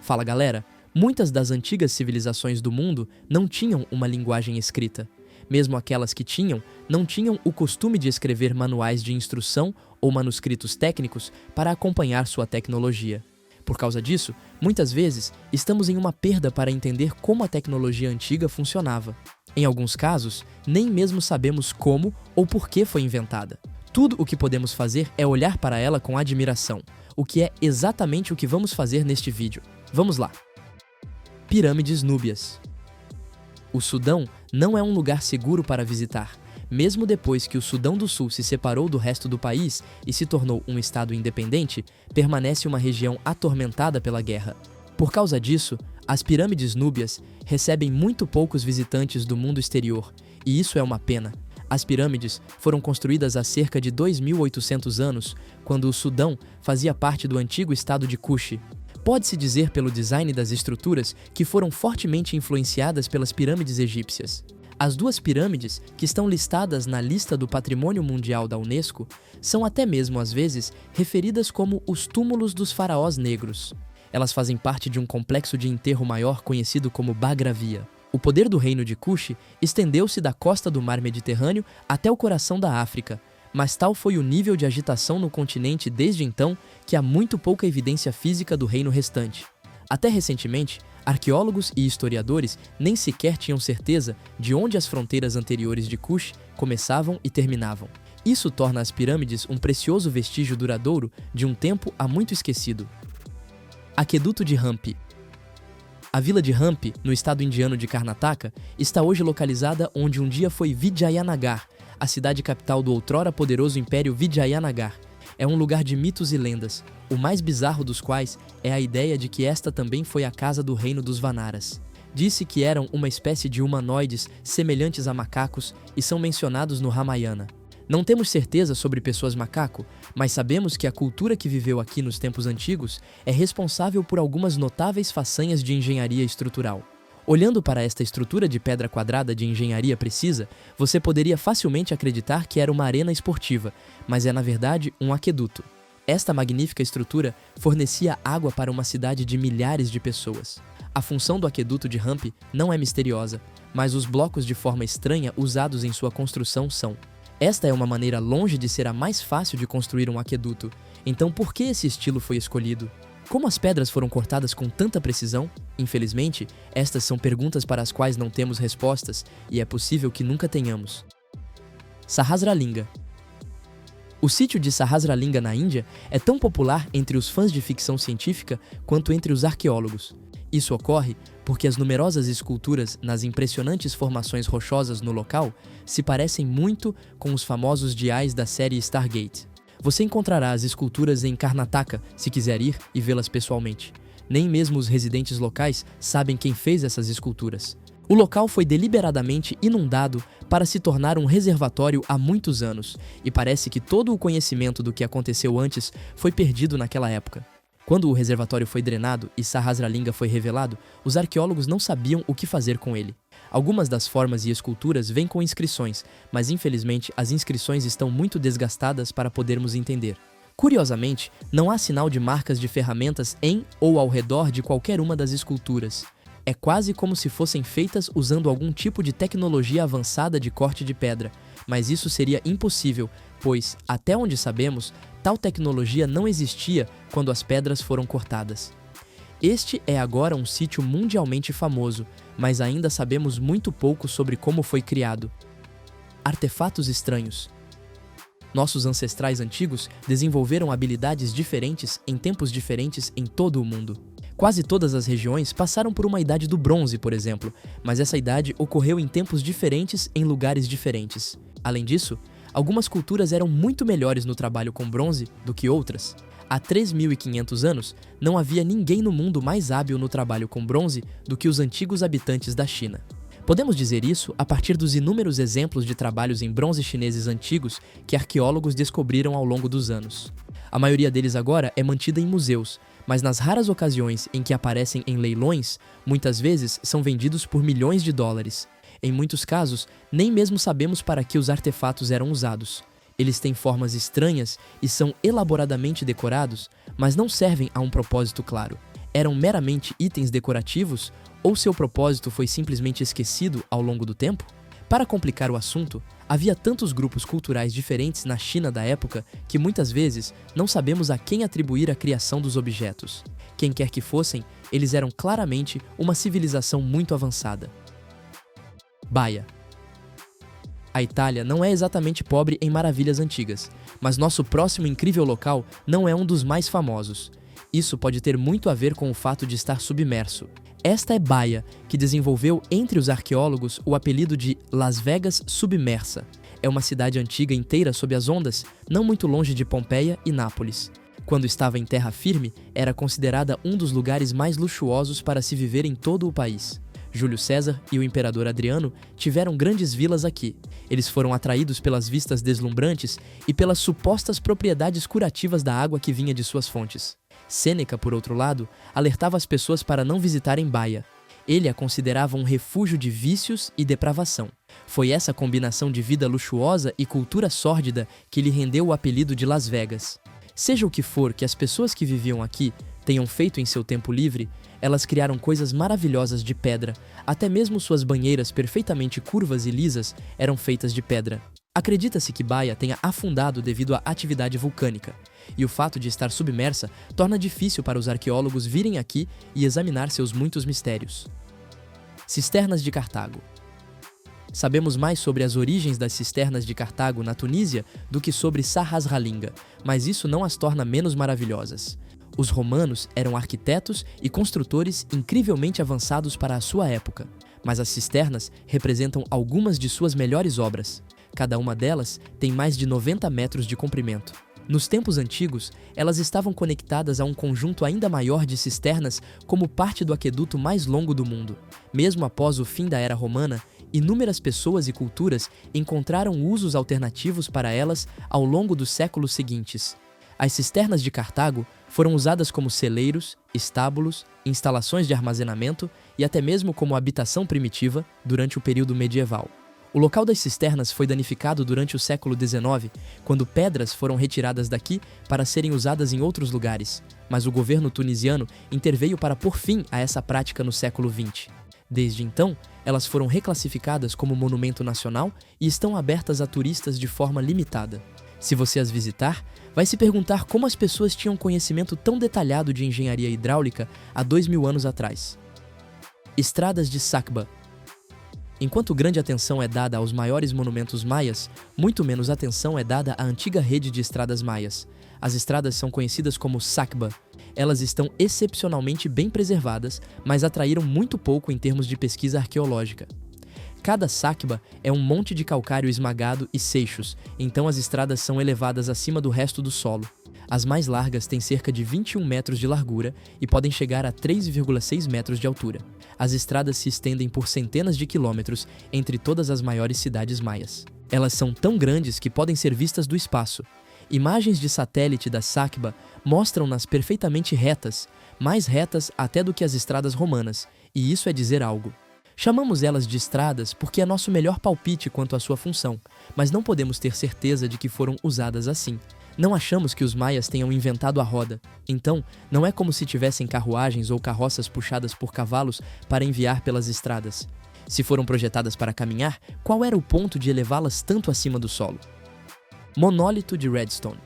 Fala galera, muitas das antigas civilizações do mundo não tinham uma linguagem escrita. Mesmo aquelas que tinham, não tinham o costume de escrever manuais de instrução ou manuscritos técnicos para acompanhar sua tecnologia. Por causa disso, muitas vezes, estamos em uma perda para entender como a tecnologia antiga funcionava. Em alguns casos, nem mesmo sabemos como ou por que foi inventada. Tudo o que podemos fazer é olhar para ela com admiração, o que é exatamente o que vamos fazer neste vídeo. Vamos lá! Pirâmides Núbias. O Sudão não é um lugar seguro para visitar. Mesmo depois que o Sudão do Sul se separou do resto do país e se tornou um estado independente, permanece uma região atormentada pela guerra. Por causa disso, as pirâmides núbias recebem muito poucos visitantes do mundo exterior, e isso é uma pena. As pirâmides foram construídas há cerca de 2.800 anos, quando o Sudão fazia parte do antigo estado de Kush. Pode-se dizer pelo design das estruturas que foram fortemente influenciadas pelas pirâmides egípcias. As duas pirâmides, que estão listadas na lista do Patrimônio Mundial da Unesco, são até mesmo às vezes referidas como os túmulos dos faraós negros. Elas fazem parte de um complexo de enterro maior conhecido como Bagravia. O poder do reino de Kush estendeu-se da costa do mar Mediterrâneo até o coração da África, mas tal foi o nível de agitação no continente desde então que há muito pouca evidência física do reino restante. Até recentemente, arqueólogos e historiadores nem sequer tinham certeza de onde as fronteiras anteriores de Kush começavam e terminavam. Isso torna as pirâmides um precioso vestígio duradouro de um tempo há muito esquecido. Aqueduto de Hampi. A vila de Hampi, no estado indiano de Karnataka, está hoje localizada onde um dia foi Vijayanagar, a cidade capital do outrora poderoso Império Vijayanagar. É um lugar de mitos e lendas, o mais bizarro dos quais é a ideia de que esta também foi a casa do reino dos Vanaras. Disse que eram uma espécie de humanoides semelhantes a macacos e são mencionados no Ramayana. Não temos certeza sobre pessoas macaco, mas sabemos que a cultura que viveu aqui nos tempos antigos é responsável por algumas notáveis façanhas de engenharia estrutural. Olhando para esta estrutura de pedra quadrada de engenharia precisa, você poderia facilmente acreditar que era uma arena esportiva, mas é na verdade um aqueduto. Esta magnífica estrutura fornecia água para uma cidade de milhares de pessoas. A função do aqueduto de Hampi não é misteriosa, mas os blocos de forma estranha usados em sua construção são. Esta é uma maneira longe de ser a mais fácil de construir um aqueduto, então por que esse estilo foi escolhido? Como as pedras foram cortadas com tanta precisão? Infelizmente, estas são perguntas para as quais não temos respostas e é possível que nunca tenhamos. Sahasralinga. O sítio de Sahasralinga na Índia é tão popular entre os fãs de ficção científica quanto entre os arqueólogos. Isso ocorre porque as numerosas esculturas nas impressionantes formações rochosas no local se parecem muito com os famosos diais da série Stargate. Você encontrará as esculturas em Karnataka se quiser ir e vê-las pessoalmente. Nem mesmo os residentes locais sabem quem fez essas esculturas. O local foi deliberadamente inundado para se tornar um reservatório há muitos anos, e parece que todo o conhecimento do que aconteceu antes foi perdido naquela época. Quando o reservatório foi drenado e Sahasralinga foi revelado, os arqueólogos não sabiam o que fazer com ele. Algumas das formas e esculturas vêm com inscrições, mas infelizmente as inscrições estão muito desgastadas para podermos entender. Curiosamente, não há sinal de marcas de ferramentas em ou ao redor de qualquer uma das esculturas. É quase como se fossem feitas usando algum tipo de tecnologia avançada de corte de pedra, mas isso seria impossível, pois, até onde sabemos, tal tecnologia não existia quando as pedras foram cortadas. Este é agora um sítio mundialmente famoso, mas ainda sabemos muito pouco sobre como foi criado. Artefatos estranhos. Nossos ancestrais antigos desenvolveram habilidades diferentes em tempos diferentes em todo o mundo. Quase todas as regiões passaram por uma idade do bronze, por exemplo, mas essa idade ocorreu em tempos diferentes em lugares diferentes. Além disso, algumas culturas eram muito melhores no trabalho com bronze do que outras. Há 3.500 anos, não havia ninguém no mundo mais hábil no trabalho com bronze do que os antigos habitantes da China. Podemos dizer isso a partir dos inúmeros exemplos de trabalhos em bronze chineses antigos que arqueólogos descobriram ao longo dos anos. A maioria deles agora é mantida em museus, mas nas raras ocasiões em que aparecem em leilões, muitas vezes são vendidos por milhões de dólares. Em muitos casos, nem mesmo sabemos para que os artefatos eram usados. Eles têm formas estranhas e são elaboradamente decorados, mas não servem a um propósito claro. eram meramente itens decorativos ou seu propósito foi simplesmente esquecido ao longo do tempo? Para complicar o assunto, havia tantos grupos culturais diferentes na China da época que muitas vezes não sabemos a quem atribuir a criação dos objetos. Quem quer que fossem, eles eram claramente uma civilização muito avançada. Baia. A Itália não é exatamente pobre em maravilhas antigas, mas nosso próximo incrível local não é um dos mais famosos. Isso pode ter muito a ver com o fato de estar submerso. Esta é Baia, que desenvolveu entre os arqueólogos o apelido de Las Vegas submersa. É uma cidade antiga inteira sob as ondas, não muito longe de Pompeia e Nápoles. Quando estava em terra firme, era considerada um dos lugares mais luxuosos para se viver em todo o país. Júlio César e o imperador Adriano tiveram grandes vilas aqui. Eles foram atraídos pelas vistas deslumbrantes e pelas supostas propriedades curativas da água que vinha de suas fontes. Sêneca, por outro lado, alertava as pessoas para não visitarem Baia. Ele a considerava um refúgio de vícios e depravação. Foi essa combinação de vida luxuosa e cultura sórdida que lhe rendeu o apelido de Las Vegas. Seja o que for que as pessoas que viviam aqui tenham feito em seu tempo livre, elas criaram coisas maravilhosas de pedra. Até mesmo suas banheiras perfeitamente curvas e lisas eram feitas de pedra. Acredita-se que Baia tenha afundado devido à atividade vulcânica, e o fato de estar submersa torna difícil para os arqueólogos virem aqui e examinar seus muitos mistérios. Cisternas de Cartago. Sabemos mais sobre as origens das cisternas de Cartago na Tunísia do que sobre Sarrasralinga, mas isso não as torna menos maravilhosas. Os romanos eram arquitetos e construtores incrivelmente avançados para a sua época, mas as cisternas representam algumas de suas melhores obras. Cada uma delas tem mais de 90 metros de comprimento. Nos tempos antigos, elas estavam conectadas a um conjunto ainda maior de cisternas como parte do aqueduto mais longo do mundo. Mesmo após o fim da Era Romana, inúmeras pessoas e culturas encontraram usos alternativos para elas ao longo dos séculos seguintes. As cisternas de Cartago foram usadas como celeiros, estábulos, instalações de armazenamento e até mesmo como habitação primitiva durante o período medieval. O local das cisternas foi danificado durante o século XIX, quando pedras foram retiradas daqui para serem usadas em outros lugares, mas o governo tunisiano interveio para pôr fim a essa prática no século XX. Desde então, elas foram reclassificadas como monumento nacional e estão abertas a turistas de forma limitada. Se você as visitar, vai se perguntar como as pessoas tinham conhecimento tão detalhado de engenharia hidráulica há 2000 anos atrás. Estradas de Sacba. Enquanto grande atenção é dada aos maiores monumentos maias, muito menos atenção é dada à antiga rede de estradas maias. As estradas são conhecidas como Sacba. Elas estão excepcionalmente bem preservadas, mas atraíram muito pouco em termos de pesquisa arqueológica. Cada Sacba é um monte de calcário esmagado e seixos, então as estradas são elevadas acima do resto do solo. As mais largas têm cerca de 21 metros de largura e podem chegar a 3,6 metros de altura. As estradas se estendem por centenas de quilômetros entre todas as maiores cidades maias. Elas são tão grandes que podem ser vistas do espaço. Imagens de satélite da Sacba mostram-nas perfeitamente retas, mais retas até do que as estradas romanas, e isso é dizer algo. Chamamos elas de estradas porque é nosso melhor palpite quanto à sua função, mas não podemos ter certeza de que foram usadas assim. Não achamos que os maias tenham inventado a roda, então não é como se tivessem carruagens ou carroças puxadas por cavalos para enviar pelas estradas. Se foram projetadas para caminhar, qual era o ponto de elevá-las tanto acima do solo? Monólito de Redstone.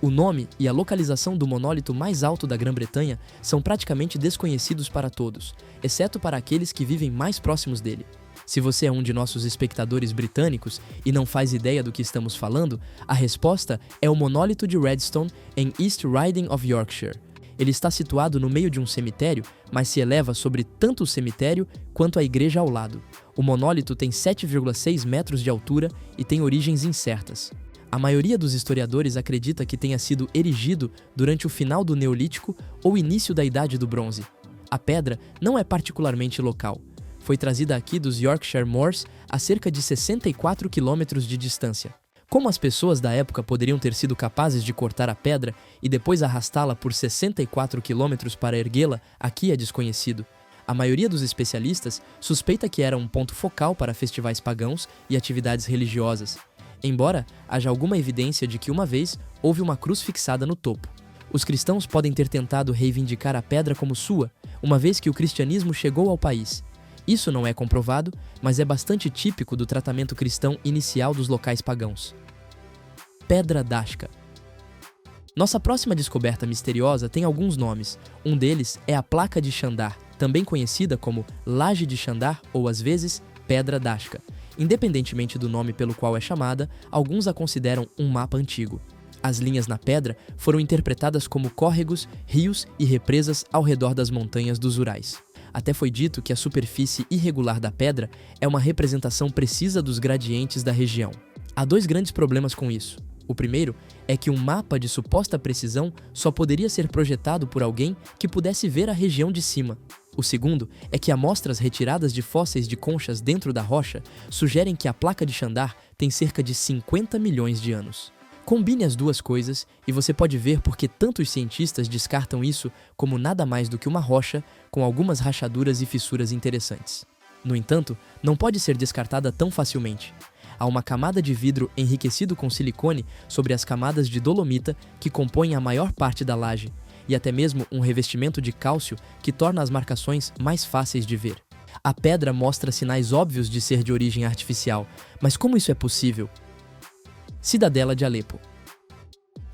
O nome e a localização do monólito mais alto da Grã-Bretanha são praticamente desconhecidos para todos, exceto para aqueles que vivem mais próximos dele. Se você é um de nossos espectadores britânicos e não faz ideia do que estamos falando, a resposta é o monólito de Redstone em East Riding of Yorkshire. Ele está situado no meio de um cemitério, mas se eleva sobre tanto o cemitério quanto a igreja ao lado. O monólito tem 7,6 metros de altura e tem origens incertas. A maioria dos historiadores acredita que tenha sido erigido durante o final do Neolítico ou início da Idade do Bronze. A pedra não é particularmente local. Foi trazida aqui dos Yorkshire Moors a cerca de 64 quilômetros de distância. Como as pessoas da época poderiam ter sido capazes de cortar a pedra e depois arrastá-la por 64 quilômetros para erguê-la, aqui é desconhecido. A maioria dos especialistas suspeita que era um ponto focal para festivais pagãos e atividades religiosas, embora haja alguma evidência de que uma vez houve uma cruz fixada no topo. Os cristãos podem ter tentado reivindicar a pedra como sua, uma vez que o cristianismo chegou ao país. Isso não é comprovado, mas é bastante típico do tratamento cristão inicial dos locais pagãos. Pedra Dashka. Nossa próxima descoberta misteriosa tem alguns nomes. Um deles é a Placa de Xandar, também conhecida como Laje de Xandar ou, às vezes, Pedra Dashka. Independentemente do nome pelo qual é chamada, alguns a consideram um mapa antigo. As linhas na pedra foram interpretadas como córregos, rios e represas ao redor das montanhas dos Urais. Até foi dito que a superfície irregular da pedra é uma representação precisa dos gradientes da região. Há dois grandes problemas com isso. O primeiro é que um mapa de suposta precisão só poderia ser projetado por alguém que pudesse ver a região de cima. O segundo é que amostras retiradas de fósseis de conchas dentro da rocha sugerem que a Placa de Xandar tem cerca de 50 milhões de anos. Combine as duas coisas e você pode ver por que tantos cientistas descartam isso como nada mais do que uma rocha com algumas rachaduras e fissuras interessantes. No entanto, não pode ser descartada tão facilmente. Há uma camada de vidro enriquecido com silicone sobre as camadas de dolomita que compõem a maior parte da laje, e até mesmo um revestimento de cálcio que torna as marcações mais fáceis de ver. A pedra mostra sinais óbvios de ser de origem artificial, mas como isso é possível? Cidadela de Alepo.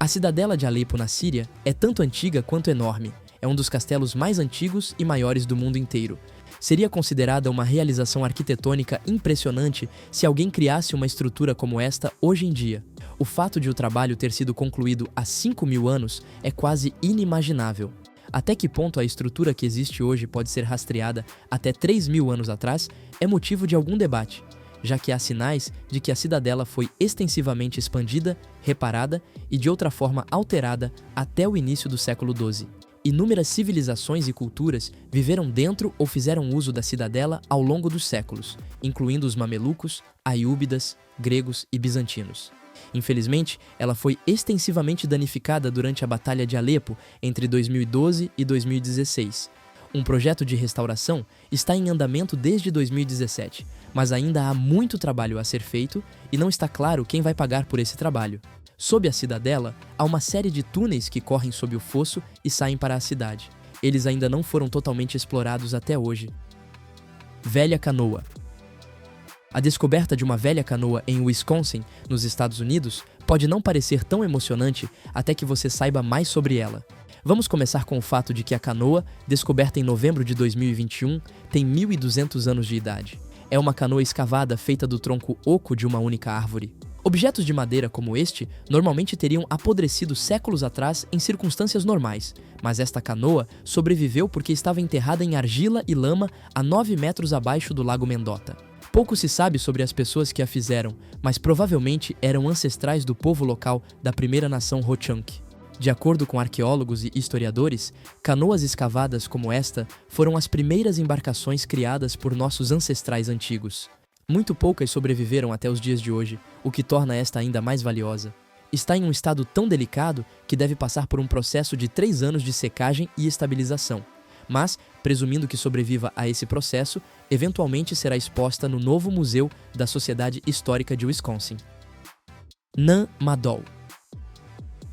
A Cidadela de Alepo, na Síria, é tanto antiga quanto enorme. É um dos castelos mais antigos e maiores do mundo inteiro. Seria considerada uma realização arquitetônica impressionante se alguém criasse uma estrutura como esta hoje em dia. O fato de o trabalho ter sido concluído há 5.000 anos é quase inimaginável. Até que ponto a estrutura que existe hoje pode ser rastreada até 3.000 anos atrás é motivo de algum debate, já que há sinais de que a cidadela foi extensivamente expandida, reparada e de outra forma alterada até o início do século XII. Inúmeras civilizações e culturas viveram dentro ou fizeram uso da cidadela ao longo dos séculos, incluindo os mamelucos, aiúbidas, gregos e bizantinos. Infelizmente, ela foi extensivamente danificada durante a Batalha de Alepo entre 2012 e 2016. Um projeto de restauração está em andamento desde 2017, mas ainda há muito trabalho a ser feito e não está claro quem vai pagar por esse trabalho. Sob a cidadela, há uma série de túneis que correm sob o fosso e saem para a cidade. Eles ainda não foram totalmente explorados até hoje. Velha Canoa. A descoberta de uma velha canoa em Wisconsin, nos Estados Unidos, pode não parecer tão emocionante até que você saiba mais sobre ela. Vamos começar com o fato de que a canoa, descoberta em novembro de 2021, tem 1.200 anos de idade. É uma canoa escavada feita do tronco oco de uma única árvore. Objetos de madeira como este normalmente teriam apodrecido séculos atrás em circunstâncias normais, mas esta canoa sobreviveu porque estava enterrada em argila e lama a 9 metros abaixo do Lago Mendota. Pouco se sabe sobre as pessoas que a fizeram, mas provavelmente eram ancestrais do povo local da primeira nação Ho-Chunk. De acordo com arqueólogos e historiadores, canoas escavadas como esta foram as primeiras embarcações criadas por nossos ancestrais antigos. Muito poucas sobreviveram até os dias de hoje, o que torna esta ainda mais valiosa. Está em um estado tão delicado que deve passar por um processo de 3 anos de secagem e estabilização. Mas, presumindo que sobreviva a esse processo, eventualmente será exposta no novo Museu da Sociedade Histórica de Wisconsin. Nan Madol.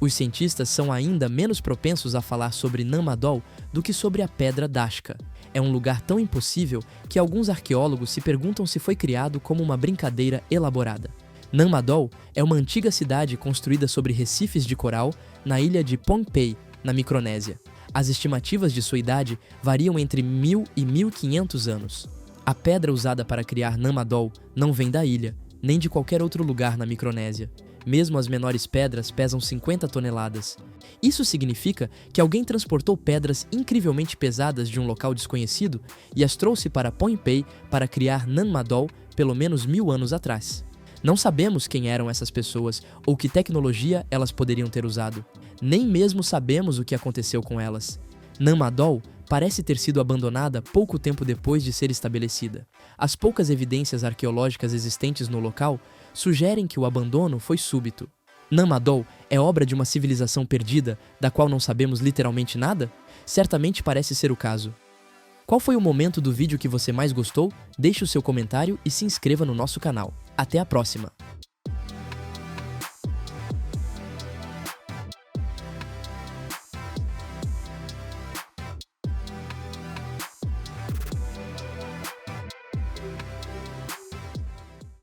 Os cientistas são ainda menos propensos a falar sobre Nan Madol do que sobre a Pedra Dashka. É um lugar tão impossível que alguns arqueólogos se perguntam se foi criado como uma brincadeira elaborada. Nan Madol é uma antiga cidade construída sobre recifes de coral na ilha de Pohnpei, na Micronésia. As estimativas de sua idade variam entre 1.000 e 1.500 anos. A pedra usada para criar Nan Madol não vem da ilha, nem de qualquer outro lugar na Micronésia. Mesmo as menores pedras pesam 50 toneladas. Isso significa que alguém transportou pedras incrivelmente pesadas de um local desconhecido e as trouxe para Pohnpei para criar Nan Madol pelo menos 1.000 anos atrás. Não sabemos quem eram essas pessoas ou que tecnologia elas poderiam ter usado. Nem mesmo sabemos o que aconteceu com elas. Nan Madol parece ter sido abandonada pouco tempo depois de ser estabelecida. As poucas evidências arqueológicas existentes no local sugerem que o abandono foi súbito. Nan Madol é obra de uma civilização perdida, da qual não sabemos literalmente nada? Certamente parece ser o caso. Qual foi o momento do vídeo que você mais gostou? Deixe o seu comentário e se inscreva no nosso canal. Até a próxima!